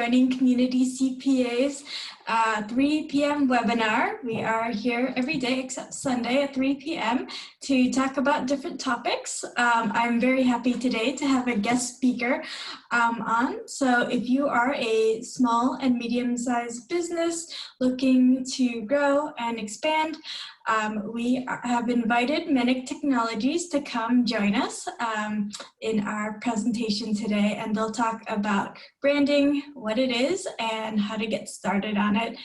Joining Community CPA's 3 p.m. webinar. We are here every day except Sunday at 3 p.m. to talk about different topics. I'm very happy today to have a guest speaker on. So if you are a small and medium-sized business looking to grow and expand, we have invited Manic Technologies to come join us in our presentation today, and they'll talk about branding, what it is, and how to get started on it.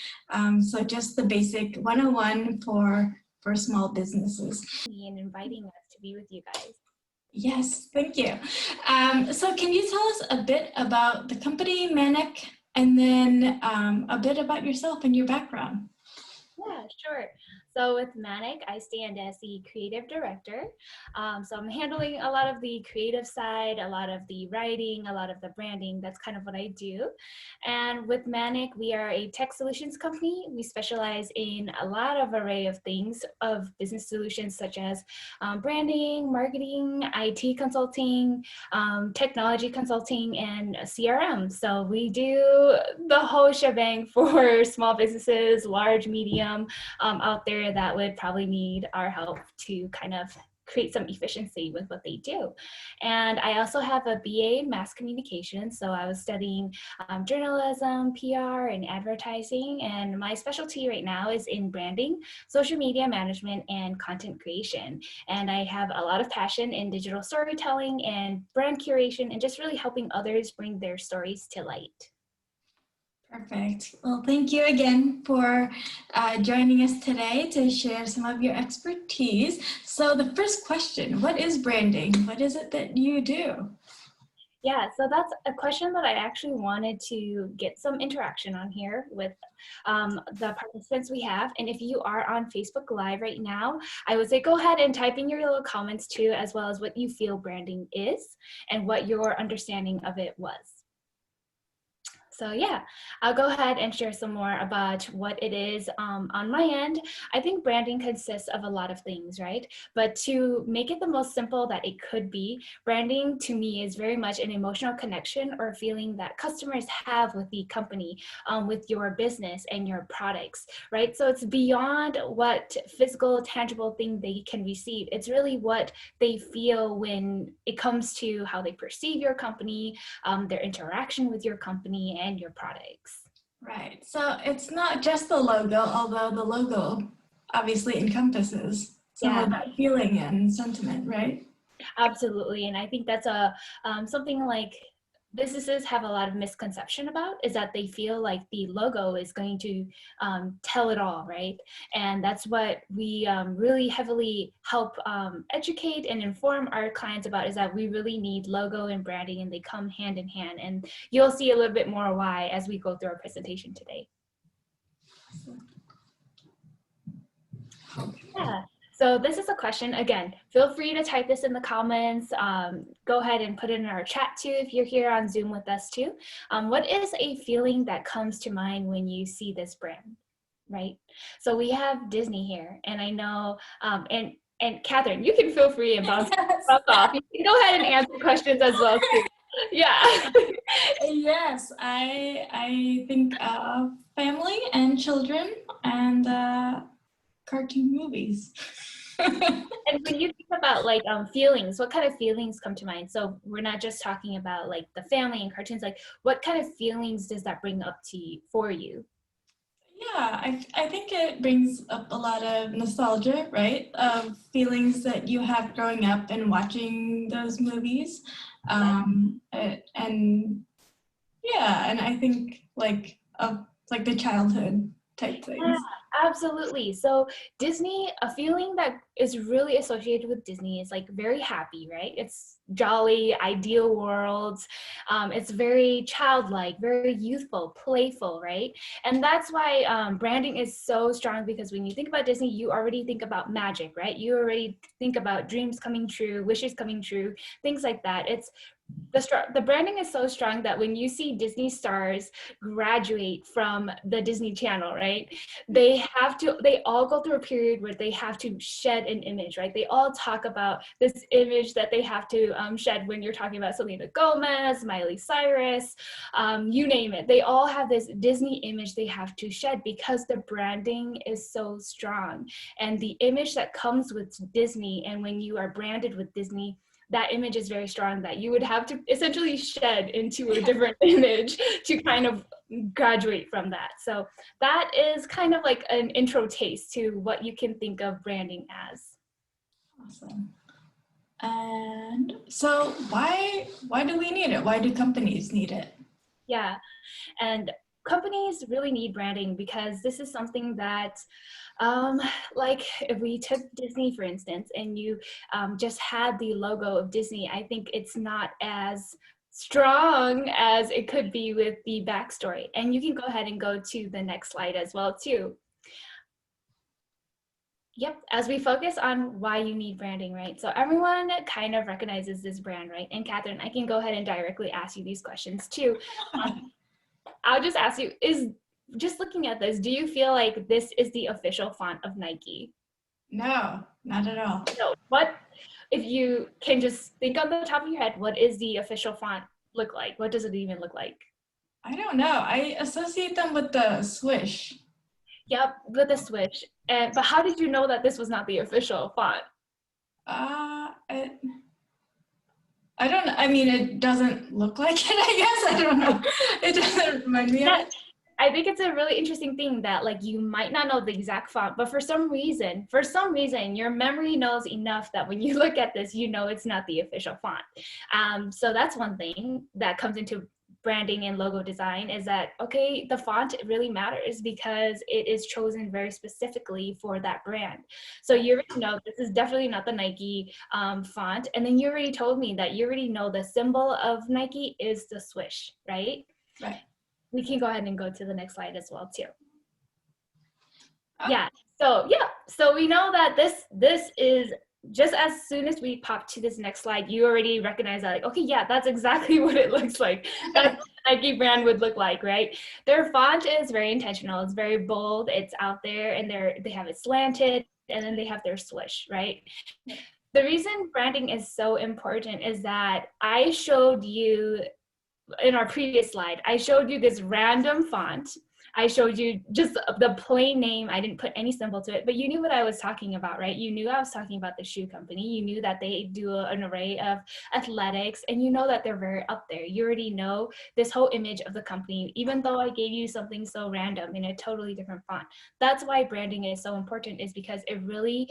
So just the basic 101 for small businesses. And inviting us to be with you guys. Yes, thank you. So can you tell us a bit about the company Manic, and then a bit about yourself and your background? Yeah, sure. So with Manic, I stand as the creative director. So I'm handling a lot of the creative side, a lot of the writing, a lot of the branding. That's kind of what I do. And with Manic, we are a tech solutions company. We specialize in a lot of array of things, of business solutions such as branding, marketing, IT consulting, technology consulting, and CRM. So we do the whole shebang for small businesses, large, medium, out there that would probably need our help to kind of create some efficiency with what they do. And I also have a BA in mass communication. So I was studying journalism, PR, and advertising. And my specialty right now is in branding, social media management, and content creation. And I have a lot of passion in digital storytelling and brand curation and just really helping others bring their stories to light. Perfect. Well, thank you again for joining us today to share some of your expertise. So the first question, what is branding? What is it that you do? Yeah, so that's a question that I actually wanted to get some interaction on here with the participants we have. And if you are on Facebook Live right now, I would say go ahead and type in your little comments too, as well as what you feel branding is and what your understanding of it was. So yeah, I'll go ahead and share some more about what it is on my end. I think branding consists of a lot of things, right? But to make it the most simple that it could be, branding to me is very much an emotional connection or feeling that customers have with the company, with your business and your products, right? So it's beyond what physical, tangible thing they can receive. It's really what they feel when it comes to how they perceive your company, their interaction with your company, and your products. Right. So it's not just the logo, although the logo obviously encompasses some of that feeling and sentiment, right? Absolutely. And I think that's something like businesses have a lot of misconception about, is that they feel like the logo is going to tell it all, right? And that's what we really heavily help educate and inform our clients about, is that we really need logo and branding, and they come hand in hand. And you'll see a little bit more why as we go through our presentation today. Yeah. So this is a question. Again, feel free to type this in the comments. Go ahead and put it in our chat too if you're here on Zoom with us too. What is a feeling that comes to mind when you see this brand, right? So we have Disney here, and I know, and Catherine, you can feel free and bounce off. You can go ahead and answer questions as well too. Yeah. Yes, I think family and children and cartoon movies. And when you think about like feelings, what kind of feelings come to mind? So we're not just talking about like the family and cartoons, like what kind of feelings does that bring up to you, for you? Yeah, I think it brings up a lot of nostalgia, right? Of feelings that you have growing up and watching those movies. And yeah, and I think like the childhood type things. Yeah, absolutely. So Disney, a feeling that is really associated with Disney is like very happy, right? It's jolly, ideal worlds. It's very childlike, very youthful, playful, right? And that's why branding is so strong, because when you think about Disney, you already think about magic, right? You already think about dreams coming true, wishes coming true, things like that. It's the branding is so strong that when you see Disney stars graduate from the Disney Channel, right, they all go through a period where they have to shed an image, right? They all talk about this image that they have to shed when you're talking about Selena Gomez, Miley Cyrus, you name it. They all have this Disney image they have to shed because the branding is so strong. And the image that comes with Disney, and when you are branded with Disney, that image is very strong that you would have to essentially shed into a different image to kind of graduate from that. So that is kind of like an intro taste to what you can think of branding as. Awesome. And so why do we need it? Why do companies need it? Yeah, and companies really need branding because this is something that, like if we took Disney, for instance, and you just had the logo of Disney, I think it's not as strong as it could be with the backstory. And you can go ahead and go to the next slide as well, too. Yep, as we focus on why you need branding, right? So everyone kind of recognizes this brand, right? And Catherine, I can go ahead and directly ask you these questions too. I'll just ask you, just looking at this, do you feel like this is the official font of Nike? No, not at all. No, what, if you can just think on the top of your head, what is the official font look like? What does it even look like? I don't know. I associate them with the swish. Yep, with the switch. But how did you know that this was not the official font? I don't know. I mean, it doesn't look like it, I guess. I don't know. It doesn't remind me of it. I think it's a really interesting thing that like you might not know the exact font, but for some reason, your memory knows enough that when you look at this, you know it's not the official font. So that's one thing that comes into branding and logo design is that, okay, the font really matters because it is chosen very specifically for that brand. So you already know this is definitely not the Nike font. And then you already told me that you already know the symbol of Nike is the swish, right? Right. We can go ahead and go to the next slide as well too. Oh. Yeah, so we know that this is, just as soon as we pop to this next slide, you already recognize that, like, okay, yeah, that's exactly what it looks like. That's what the Nike brand would look like, right? Their font is very intentional. It's very bold. It's out there, and they have it slanted, and then they have their swish, right? The reason branding is so important is that I showed you in our previous slide, I showed you this random font. I showed you just the plain name. I didn't put any symbol to it, but you knew what I was talking about, right? You knew I was talking about the shoe company. You knew that they do an array of athletics, and you know that they're very up there. You already know this whole image of the company, even though I gave you something so random in a totally different font. That's why branding is so important, is because it really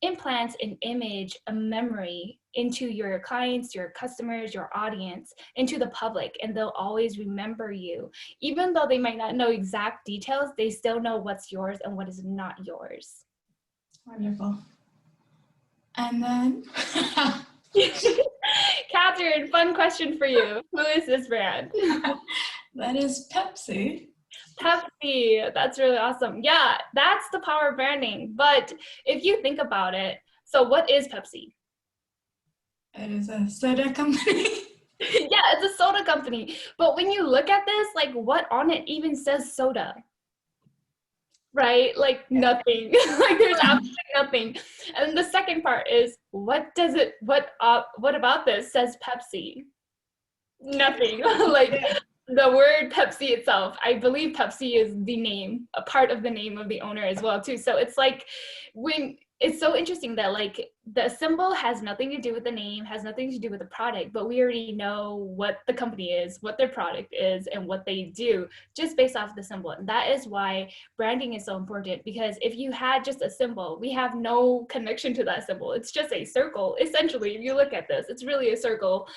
implants an image, a memory into your clients, your customers, your audience, into the public, and they'll always remember you. Even though they might not know exact details, they still know what's yours and what is not yours. Wonderful. And then Catherine, fun question for you. Who is this brand? that is Pepsi. Pepsi, that's really awesome. Yeah, that's the power of branding. But if you think about it, so what is Pepsi? It is a soda company. Yeah, it's a soda company. But when you look at this, like what on it even says soda? Right? Like nothing. Like there's absolutely nothing. And the second part is what about this says Pepsi? Nothing. Like the word Pepsi itself, I believe Pepsi is the name, a part of the name of the owner as well too. So it's like it's so interesting that like the symbol has nothing to do with the name, has nothing to do with the product, but we already know what the company is, what their product is, and what they do just based off the symbol. And that is why branding is so important, because if you had just a symbol, we have no connection to that symbol. It's just a circle. Essentially, if you look at this, it's really a circle.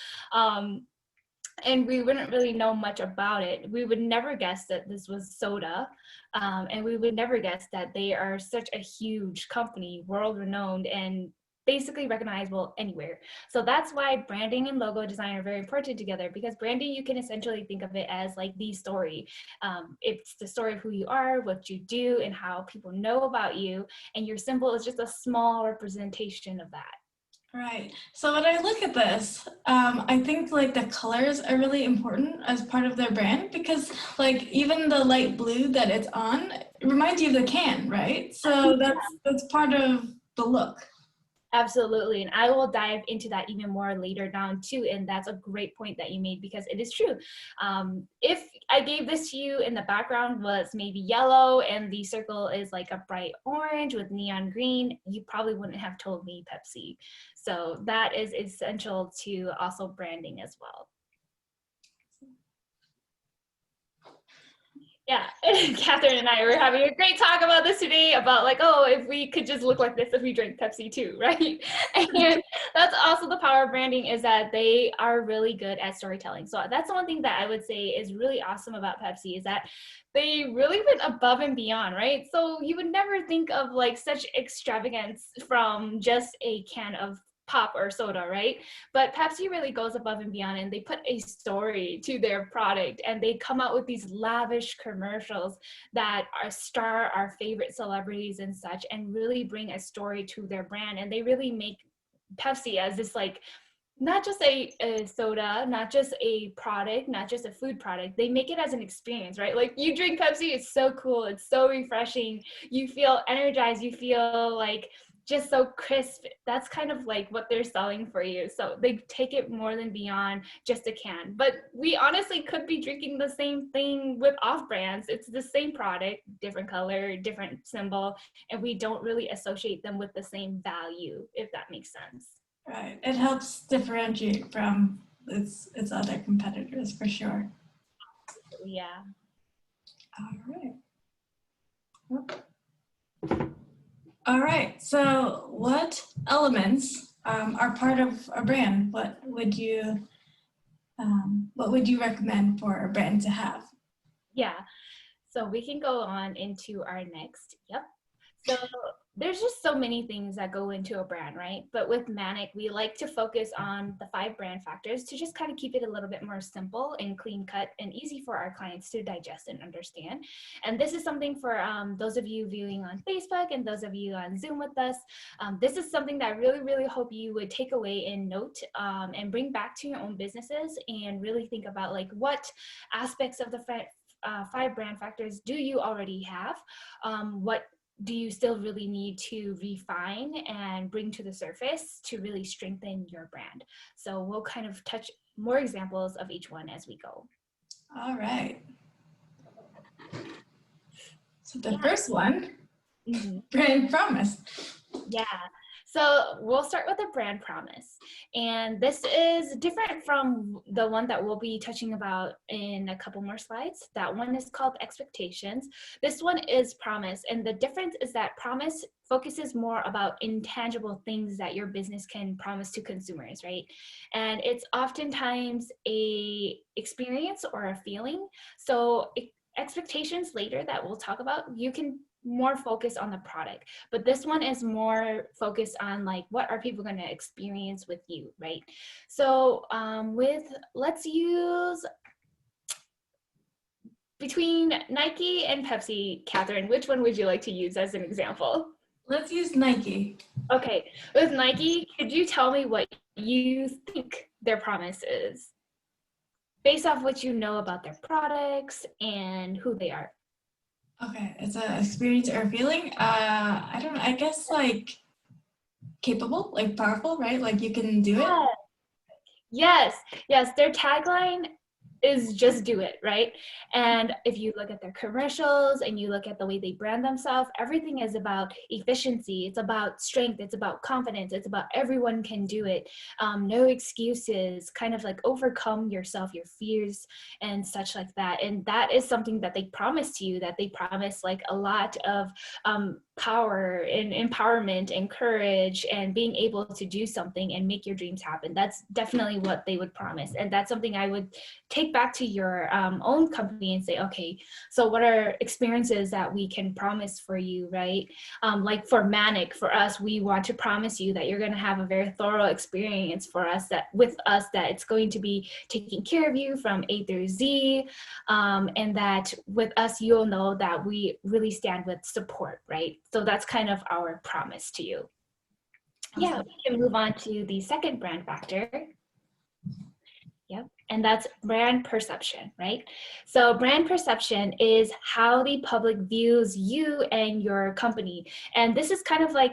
And we wouldn't really know much about it. We would never guess that this was soda. And we would never guess that they are such a huge company, world-renowned, and basically recognizable anywhere. So that's why branding and logo design are very important together, because branding, you can essentially think of it as like the story. It's the story of who you are, what you do, and how people know about you. And your symbol is just a small representation of that. Right. So when I look at this, I think like the colors are really important as part of their brand, because like even the light blue that it's on, it reminds you of the can, right? So that's part of the look. Absolutely. And I will dive into that even more later down too. And that's a great point that you made because it is true. If I gave this to you and the background was maybe yellow and the circle is like a bright orange with neon green, you probably wouldn't have told me Pepsi. So that is essential to also branding as well. Yeah, Catherine and I were having a great talk about this today about like, oh, if we could just look like this if we drink Pepsi too, right? And that's also the power of branding is that they are really good at storytelling. So that's one thing that I would say is really awesome about Pepsi is that they really went above and beyond, right? So you would never think of like such extravagance from just a can of pop or soda, right? But Pepsi really goes above and beyond and they put a story to their product and they come out with these lavish commercials that star our favorite celebrities and such and really bring a story to their brand. And they really make Pepsi as this like not just a soda, not just a product, not just a food product. They make it as an experience, right? Like you drink Pepsi, it's so cool, it's so refreshing. You feel energized, you feel like just so crisp. That's kind of like what they're selling for you. So they take it more than beyond just a can. But we honestly could be drinking the same thing with off brands. It's the same product, different color, different symbol, and we don't really associate them with the same value, if that makes sense. Right. It helps differentiate from its other competitors for sure. Yeah. All right. All right. So what elements are part of a brand? What would you recommend for a brand to have? Yeah. So we can go on into our next. Yep. So there's just so many things that go into a brand, right? But with Manic, we like to focus on the 5 brand factors to just kind of keep it a little bit more simple and clean cut and easy for our clients to digest and understand. And this is something for those of you viewing on Facebook and those of you on Zoom with us. This is something that I really, really hope you would take away and note and bring back to your own businesses and really think about like what aspects of the 5 brand factors do you already have? What do you still really need to refine and bring to the surface to really strengthen your brand? So we'll kind of touch more examples of each one as we go. All right. So the first one, brand promise. Yeah. So we'll start with a brand promise. And this is different from the one that we'll be touching about in a couple more slides. That one is called expectations. This one is promise. And the difference is that promise focuses more about intangible things that your business can promise to consumers, right? And it's oftentimes a experience or a feeling. So expectations later that we'll talk about, you can more focused on the product, but this one is more focused on like what are people going to experience with you, right? So let's use between Nike and Pepsi. Catherine, which one would you like to use as an example? Let's use Nike. Okay, with Nike, could you tell me what you think their promise is based off what you know about their products and who they are? Okay, it's an experience or a feeling. I don't know, I guess like capable, like powerful, right? Like you can do it. Yes, their tagline is just do it, right? And if you look at their commercials and you look at the way they brand themselves, everything is about efficiency. It's about strength. It's about confidence. It's about everyone can do it. No excuses, kind of like overcome yourself, your fears and such like that. And that is something that they promise to you, that they promise like a lot of power and empowerment and courage and being able to do something and make your dreams happen. That's definitely what they would promise. And that's something I would take back to your own company and say, okay, so what are experiences that we can promise for you, right? Like for Manic, for us, we want to promise you that you're going to have a very thorough experience for us, that with us, that it's going to be taking care of you from A through Z, and that with us, you'll know that we really stand with support, right? So that's kind of our promise to you. Yeah, we can move on to the second brand factor. Yep. And that's brand perception, right? So brand perception is how the public views you and your company. And this is kind of like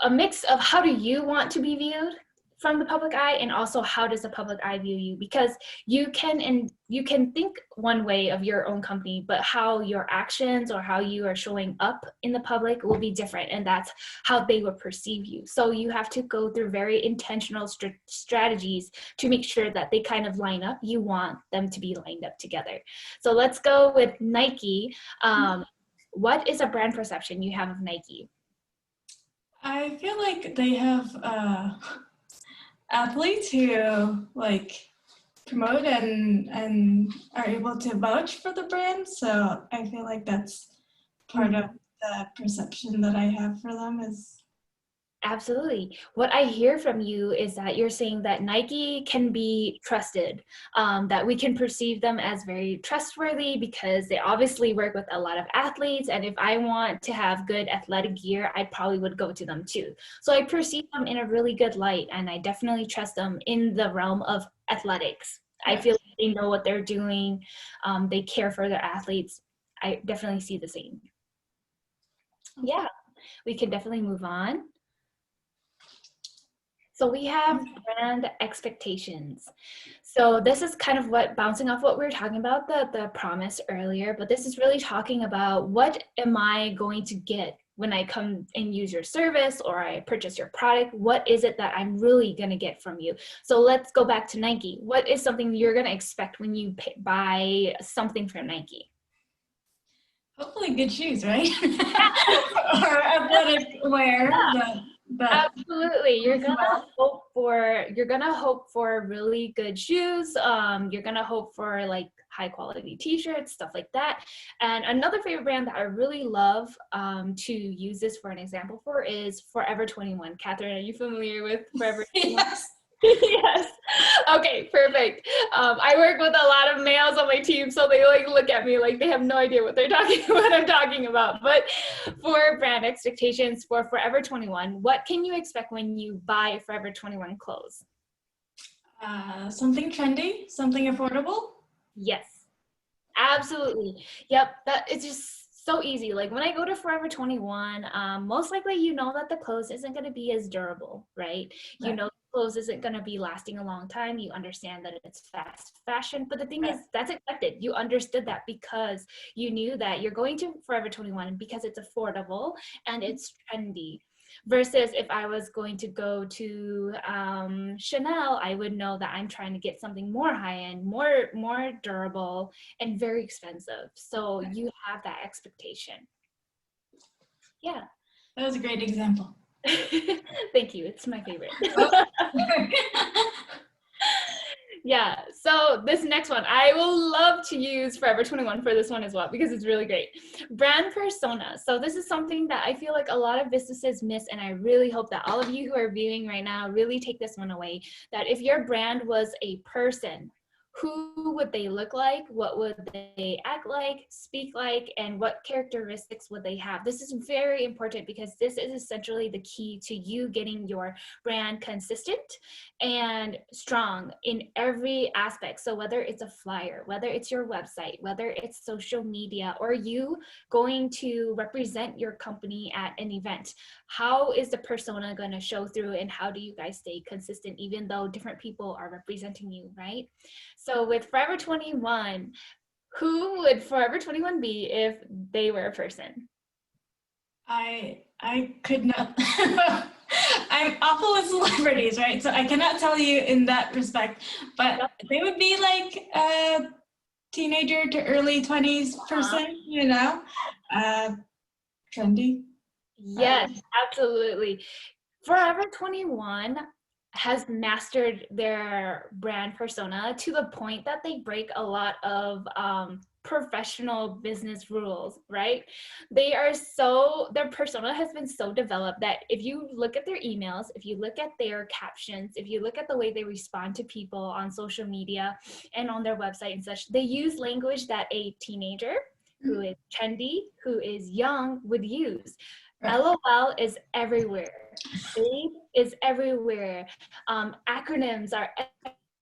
a mix of how do you want to be viewed from the public eye, and also how does the public eye view you, because you can think one way of your own company, but how your actions or how you are showing up in the public will be different, and that's how they will perceive you. So you have to go through very intentional strategies to make sure that they kind of line up. You want them to be lined up together. So let's go with Nike. What is a brand perception you have of Nike? I feel like they have athletes who like promote and are able to vouch for the brand. So I feel like that's part of the perception that I have for them is. Absolutely. What I hear from you is that you're saying that Nike can be trusted, that we can perceive them as very trustworthy because they obviously work with a lot of athletes. And if I want to have good athletic gear, I probably would go to them too. So I perceive them in a really good light, and I definitely trust them in the realm of athletics. I feel like they know what they're doing. They care for their athletes. I definitely see the same. Yeah, we can definitely move on. So we have brand expectations. So this is kind of what, bouncing off what we were talking about, the promise earlier, but this is really talking about what am I going to get when I come and use your service or I purchase your product? What is it that I'm really going to get from you? So let's go back to Nike. What is something you're going to expect when you buy something from Nike? Hopefully good shoes, right? Or athletic wear. Absolutely. You're gonna hope for really good shoes. You're gonna hope for like high quality t-shirts, stuff like that. And another favorite brand that I really love to use this for an example for is Forever 21. Catherine, are you familiar with Forever 21? Yes. Yes. Okay, perfect. I work with a lot of males on my team, so they like look at me like they have no idea what I'm talking about. But for brand expectations for Forever 21, what can you expect when you buy Forever 21 clothes? Something trendy, something affordable. Yes, absolutely. Yep, that it's just so easy. Like when I go to Forever 21, most likely you know that the clothes isn't going to be as durable, right? You know clothes isn't going to be lasting a long time. You understand that it's fast fashion, but the thing is that's expected. You understood that because you knew that you're going to Forever 21 because it's affordable and it's trendy. Versus if I was going to go to Chanel, I would know that I'm trying to get something more high-end, more durable, and very expensive. So you have that expectation. Yeah. That was a great example. Thank you. It's my favorite. Oh. Yeah, so this next one, I will love to use Forever 21 for this one as well because it's really great. Brand persona. So this is something that I feel like a lot of businesses miss, and I really hope that all of you who are viewing right now really take this one away, that if your brand was a person, who would they look like? What would they act like, speak like, and what characteristics would they have? This is very important because this is essentially the key to you getting your brand consistent and strong in every aspect. So whether it's a flyer, whether it's your website, whether it's social media, or you going to represent your company at an event, how is the persona going to show through, and how do you guys stay consistent even though different people are representing you, right? So with Forever 21, who would Forever 21 be if they were a person? I could not. I'm awful with celebrities, right? So I cannot tell you in that respect, but they would be like a teenager to early 20s person, you know, trendy. Yes, absolutely. Forever 21 has mastered their brand persona to the point that they break a lot of professional business rules, right? Their persona has been so developed that if you look at their emails, if you look at their captions, if you look at the way they respond to people on social media and on their website and such, they use language that a teenager who is trendy, who is young would use. LOL is everywhere. Babe is everywhere. Acronyms are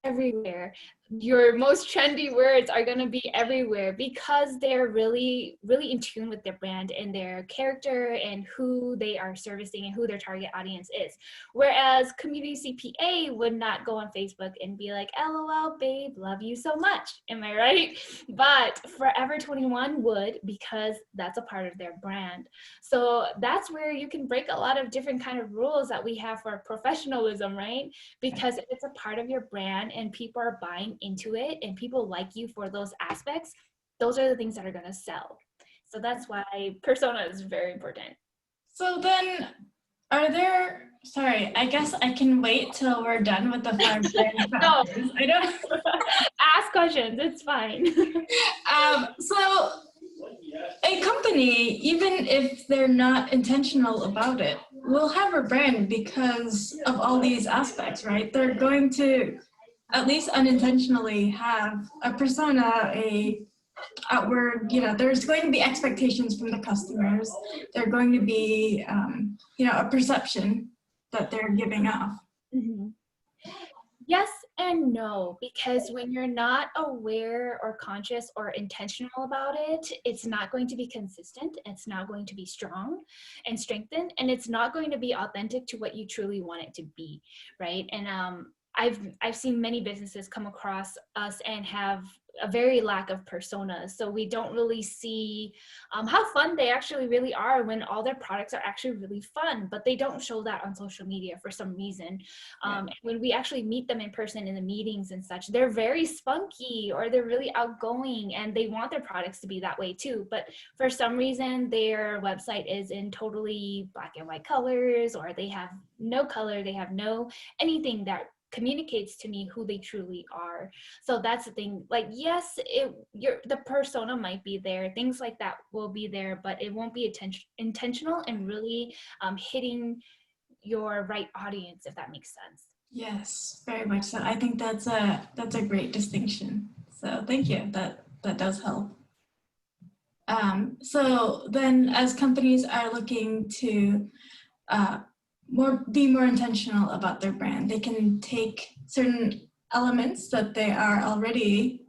everywhere. your most trendy words are going to be everywhere because they're really, really in tune with their brand and their character and who they are servicing and who their target audience is. Whereas community CPA would not go on Facebook and be like, LOL, babe, love you so much. Am I right? But Forever 21 would, because that's a part of their brand. So that's where you can break a lot of different kind of rules that we have for professionalism, right? Because if it's a part of your brand and people are buying into it and people like you for those aspects, those are the things that are going to sell. So that's why persona is very important. So then, sorry, I guess I can wait till we're done with the 5 brand No. factors. I don't. Ask questions, it's fine. So a company, even if they're not intentional about it, will have a brand because of all these aspects, right? They're going to at least unintentionally have a persona, a outward, there's going to be expectations from the customers. They're going to be, a perception that they're giving off. Mm-hmm. Yes and no, because when you're not aware or conscious or intentional about it, it's not going to be consistent, it's not going to be strong and strengthened, and it's not going to be authentic to what you truly want it to be, right? And I've seen many businesses come across us and have a very lack of personas. So we don't really see how fun they actually really are when all their products are actually really fun, but they don't show that on social media for some reason. When we actually meet them in person in the meetings and such, they're very spunky or they're really outgoing and they want their products to be that way too. But for some reason, their website is in totally black and white colors, or they have no color, they have no anything that communicates to me who they truly are. So that's the thing. Like, yes, the persona might be there, things like that will be there, but it won't be intentional and really hitting your right audience, if that makes sense. Yes, very much so. I think that's a great distinction. So thank you. That does help. So then, as companies are looking to be more intentional about their brand, they can take certain elements that they are already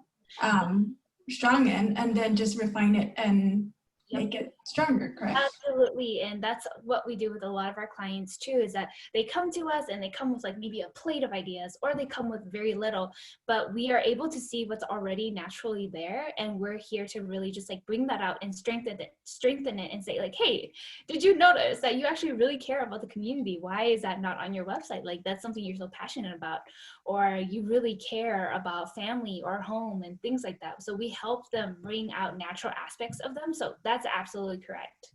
strong in and then just refine it and make it stronger, correct? Absolutely. And that's what we do with a lot of our clients too, is that they come to us and they come with like maybe a plate of ideas, or they come with very little, but we are able to see what's already naturally there. And we're here to really just like bring that out and strengthen it and say like, hey, did you notice that you actually really care about the community? Why is that not on your website? Like, that's something you're so passionate about, or you really care about family or home and things like that. So we help them bring out natural aspects of them. So that's absolutely correct.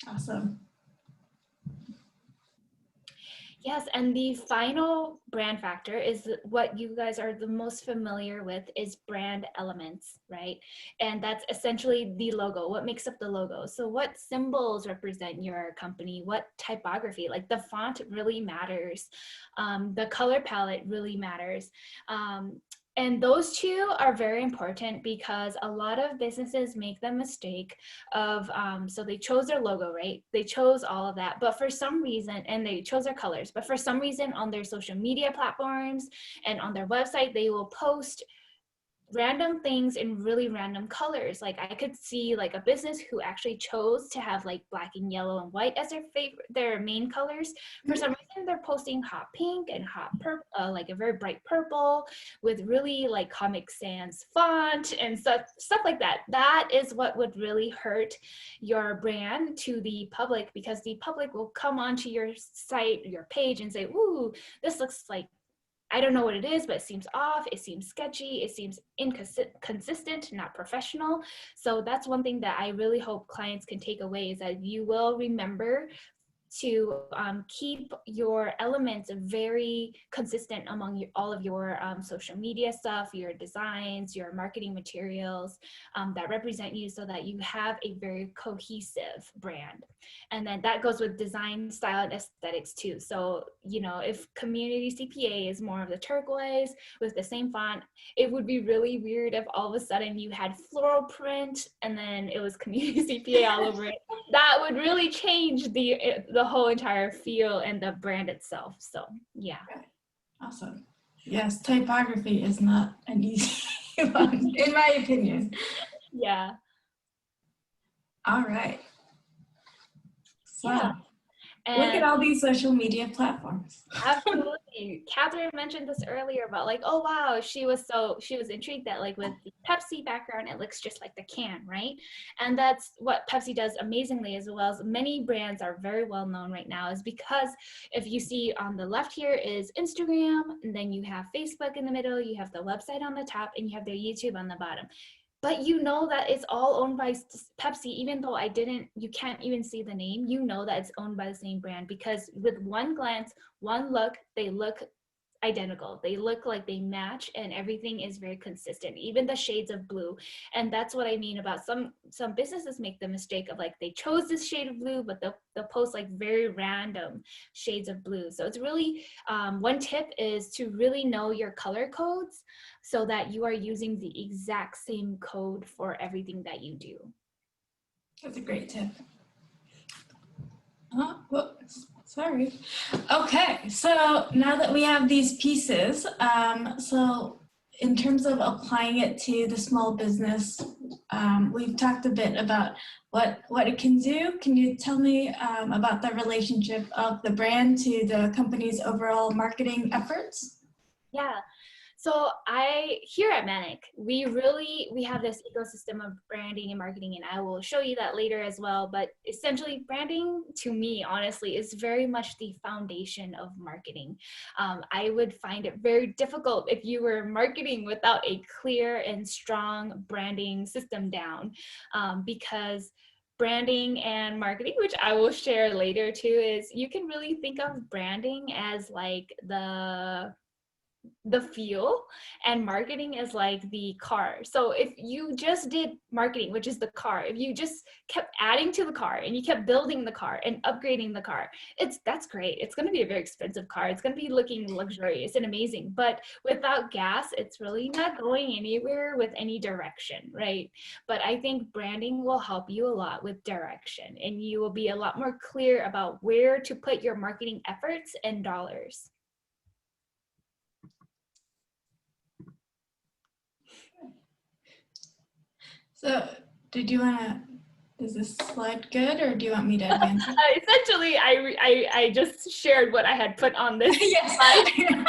Awesome. Yes, and the final brand factor is what you guys are the most familiar with, is brand elements, right? And that's essentially the logo, what makes up the logo. So what symbols represent your company, what typography, like the font really matters, the color palette really matters. And those two are very important because a lot of businesses make the mistake of, so they chose their logo, right? They chose all of that, but for some reason, and they chose their colors, but for some reason on their social media platforms and on their website, they will post random things in really random colors. Like, I could see like a business who actually chose to have like black and yellow and white as their main colors. For some reason, they're posting hot pink and hot purple, like a very bright purple with really like Comic Sans font and stuff like that. That is what would really hurt your brand to the public, because the public will come onto your site, your page, and say, ooh, this looks like, I don't know what it is, but it seems off, it seems sketchy, it seems inconsistent, not professional. So that's one thing that I really hope clients can take away, is that you will remember to keep your elements very consistent among all of your social media stuff, your designs, your marketing materials that represent you, so that you have a very cohesive brand. And then that goes with design, style, and aesthetics too. So, if community CPA is more of the turquoise with the same font, it would be really weird if all of a sudden you had floral print and then it was community CPA all over it. That would really change the whole entire feel and the brand itself. So yeah. Awesome. Yes, typography is not an easy one, in my opinion. Yeah. All right. So, Yeah. look at And all these social media platforms. absolutely. Catherine mentioned this earlier about like, oh wow, she was intrigued that like with the Pepsi background, it looks just like the can, right? And that's what Pepsi does amazingly, as well as many brands are very well known right now, is because if you see on the left here is Instagram, and then you have Facebook in the middle, you have the website on the top, and you have their YouTube on the bottom. But you know that it's all owned by Pepsi, even though you can't even see the name, you know that it's owned by the same brand, because with one glance, one look, they look identical. They look like they match, and everything is very consistent, even the shades of blue. And that's what I mean about some businesses make the mistake of like, they chose this shade of blue, but they'll post like very random shades of blue. So it's really, one tip is to really know your color codes so that you are using the exact same code for everything that you do. That's a great tip. Oh, whoops, sorry. Okay, so now that we have these pieces, so in terms of applying it to the small business, we've talked a bit about what it can do. Can you tell me about the relationship of the brand to the company's overall marketing efforts? Yeah. So here at Manic, we have this ecosystem of branding and marketing, and I will show you that later as well. But essentially, branding to me, honestly, is very much the foundation of marketing. I would find it very difficult if you were marketing without a clear and strong branding system down, because branding and marketing, which I will share later too, is you can really think of branding as like the fuel, and marketing is like the car. So if you just did marketing, which is the car, if you just kept adding to the car and you kept building the car and upgrading the car, that's great. It's going to be a very expensive car. It's going to be looking luxurious and amazing, but without gas, it's really not going anywhere with any direction, right? But I think branding will help you a lot with direction, and you will be a lot more clear about where to put your marketing efforts and dollars. So, is this slide good, or do you want me to advance it? Essentially, I just shared what I had put on this Yes. slide.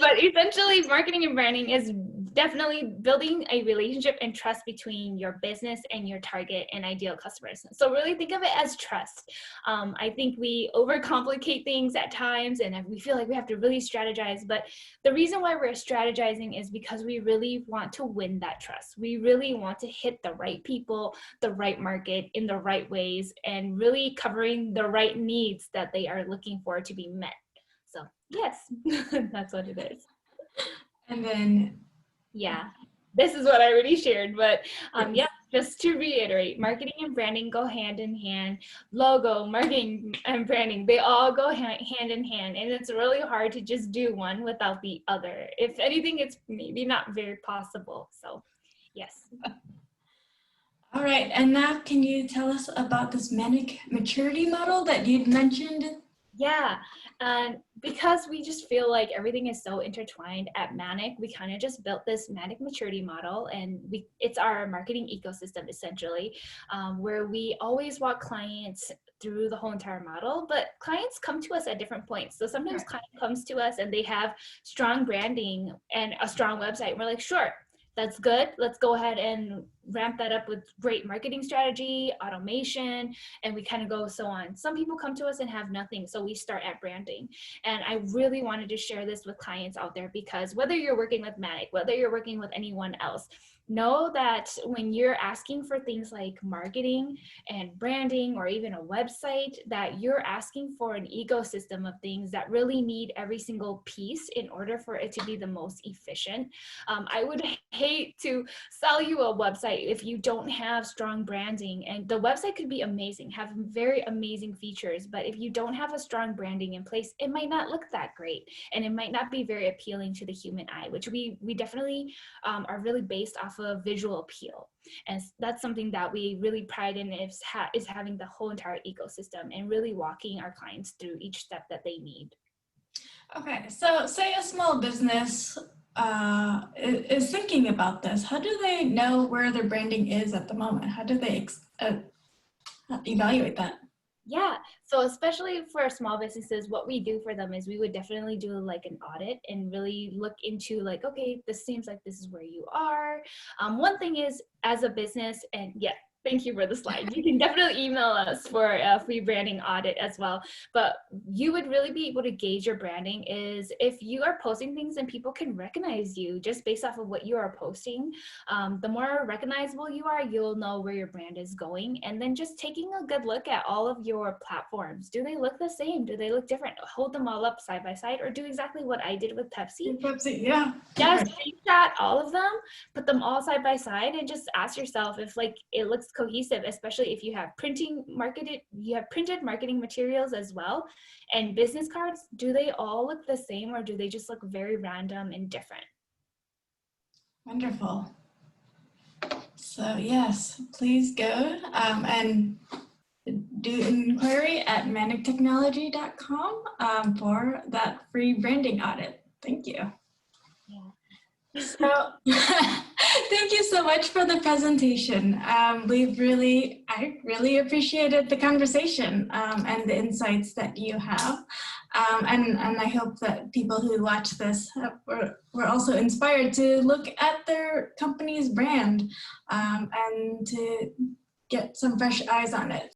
But essentially, marketing and branding is definitely building a relationship and trust between your business and your target and ideal customers. So really think of it as trust. I think we overcomplicate things at times, and we feel like we have to really strategize. But the reason why we're strategizing is because we really want to win that trust. We really want to hit the right people, the right market in the right ways, and really covering the right needs that they are looking for to be met. So yes, that's what it is. And then, Yeah, this is what I already shared, but yeah, just to reiterate, marketing and branding go hand in hand. Logo, marketing, and branding, they all go hand in hand, and it's really hard to just do one without the other. If anything, it's maybe not very possible. So yes. all right, and now can you tell us about this Manic maturity model that you'd mentioned? Yeah, and because we just feel like everything is so intertwined at Manic, we kind of just built this Manic maturity model, and it's our marketing ecosystem essentially, where we always walk clients through the whole entire model, but clients come to us at different points. So sometimes client comes to us and they have strong branding and a strong website, and we're like, sure, that's good. Let's go ahead and ramp that up with great marketing strategy, automation, and we kind of go so on. Some people come to us and have nothing, so we start at branding. And I really wanted to share this with clients out there, because whether you're working with Manic, whether you're working with anyone else, know that when you're asking for things like marketing and branding or even a website, that you're asking for an ecosystem of things that really need every single piece in order for it to be the most efficient. I would hate to sell you a website if you don't have strong branding, and the website could be amazing, have very amazing features, but if you don't have a strong branding in place, it might not look that great, and it might not be very appealing to the human eye, which we definitely are really based off of visual appeal. And that's something that we really pride in, is having the whole entire ecosystem and really walking our clients through each step that they need. Okay, so say a small business is thinking about this. How do they know where their branding is at the moment? How do they evaluate that? Yeah, so especially for small businesses, what we do for them is we would definitely do like an audit and really look into like, okay, this seems like this is where you are. One thing is as a business, and yeah, thank you for the slide. You can definitely email us for a free branding audit as well. But you would really be able to gauge your branding is if you are posting things and people can recognize you just based off of what you are posting. The more recognizable you are, you'll know where your brand is going. And then just taking a good look at all of your platforms. Do they look the same? Do they look different? Hold them all up side by side or do exactly what I did with Pepsi. Pepsi, yeah. Just screenshot all of them, put them all side by side and just ask yourself if like it looks cohesive, especially if you have printed marketing materials as well. And business cards, do they all look the same or do they just look very random and different? Wonderful. So yes, please go and do an inquiry at manictechnology.com for that free branding audit. Thank you. Yeah. So thank you so much for the presentation. I really appreciated the conversation and the insights that you have. And I hope that people who watch this were also inspired to look at their company's brand and to get some fresh eyes on it.